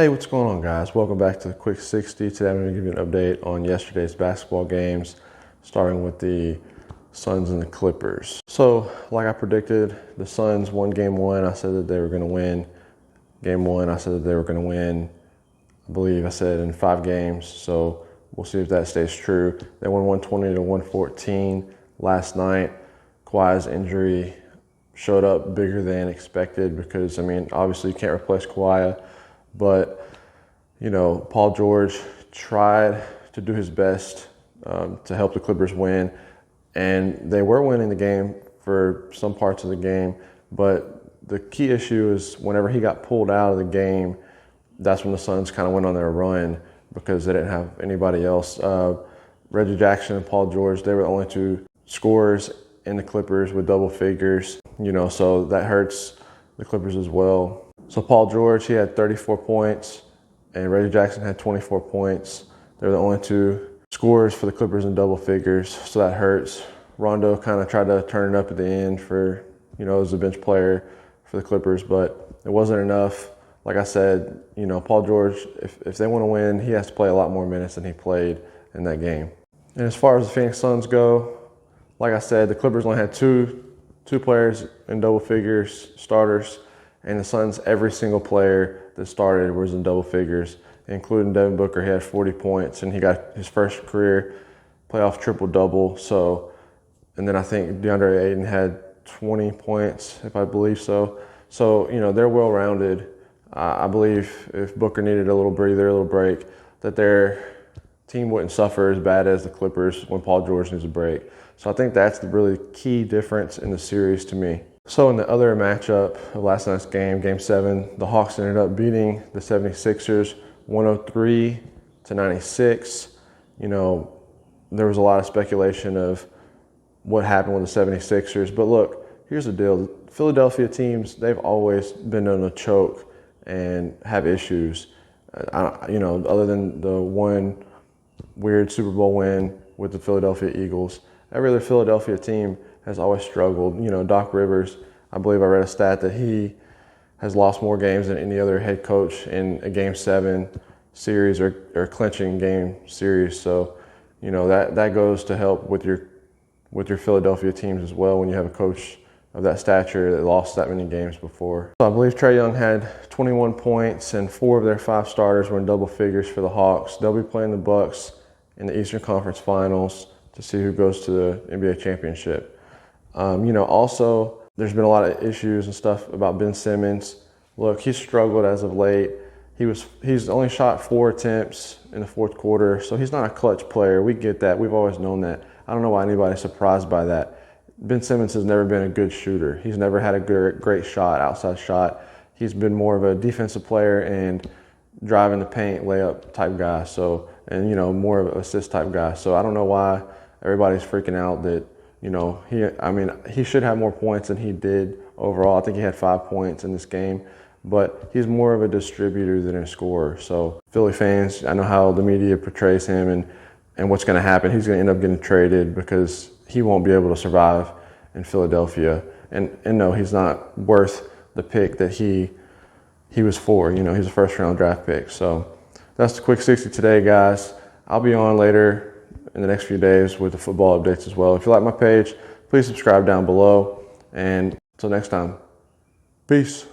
Hey, what's going on, guys? Welcome back to the Quick 60. Today I'm going to give you an update on yesterday's basketball games, starting with the Suns and the Clippers. So, like I predicted, the Suns won game one. I said that they were going to win. Game one, I said that they were going to win, I believe I said in 5 games. So, we'll see if that stays true. They won 120 to 114 last night. Kawhi's injury showed up bigger than expected because, obviously you can't replace Kawhi. But, Paul George tried to do his best to help the Clippers win. And they were winning the game for some parts of the game. But the key issue is whenever he got pulled out of the game, that's when the Suns kind of went on their run because they didn't have anybody else. Reggie Jackson and Paul George, they were the only 2 scorers in the Clippers with double figures. So that hurts the Clippers as well. So Paul George, he had 34 points, and Reggie Jackson had 24 points. They're the only 2 scorers for the Clippers in double figures, so that hurts. Rondo kind of tried to turn it up at the end for, as a bench player for the Clippers, but it wasn't enough. Like I said, Paul George, if they want to win, he has to play a lot more minutes than he played in that game. And as far as the Phoenix Suns go, like I said, the Clippers only had two players in double figures, starters. And the Suns, every single player that started was in double figures, including Devin Booker. He had 40 points, and he got his first career playoff triple-double. So, and then I think DeAndre Ayton had 20 points, if I believe so. So, they're well-rounded. I believe if Booker needed a little breather, a little break, that their team wouldn't suffer as bad as the Clippers when Paul George needs a break. So I think that's the really key difference in the series to me. So in the other matchup of last night's game, Game 7, the Hawks ended up beating the 76ers 103 to 96. There was a lot of speculation of what happened with the 76ers. But look, here's the deal. The Philadelphia teams, they've always been known to choke and have issues. Other than the one weird Super Bowl win with the Philadelphia Eagles, every other Philadelphia team has always struggled. Doc Rivers, I believe I read a stat that he has lost more games than any other head coach in a Game 7 series or clinching game series. So, that goes to help with your Philadelphia teams as well when you have a coach of that stature that lost that many games before. So I believe Trae Young had 21 points and 4 of their 5 starters were in double figures for the Hawks. They'll be playing the Bucks in the Eastern Conference Finals to see who goes to the NBA championship. Also, there's been a lot of issues and stuff about Ben Simmons. Look, he's struggled as of late. He's only shot 4 attempts in the fourth quarter, so he's not a clutch player. We get that. We've always known that. I don't know why anybody's surprised by that. Ben Simmons has never been a good shooter. He's never had a great shot, outside shot. He's been more of a defensive player and driving the paint, layup type guy. So, and more of an assist type guy. So I don't know why everybody's freaking out that, he should have more points than he did overall. I think he had 5 points in this game, but he's more of a distributor than a scorer. So Philly fans, I know how the media portrays him and what's going to happen. He's going to end up getting traded because he won't be able to survive in Philadelphia. And no, he's not worth the pick that he was for. He's a first-round draft pick. So that's the Quick 60 today, guys. I'll be on later in the next few days with the football updates as well. If you like my page, please subscribe down below. And until next time, peace.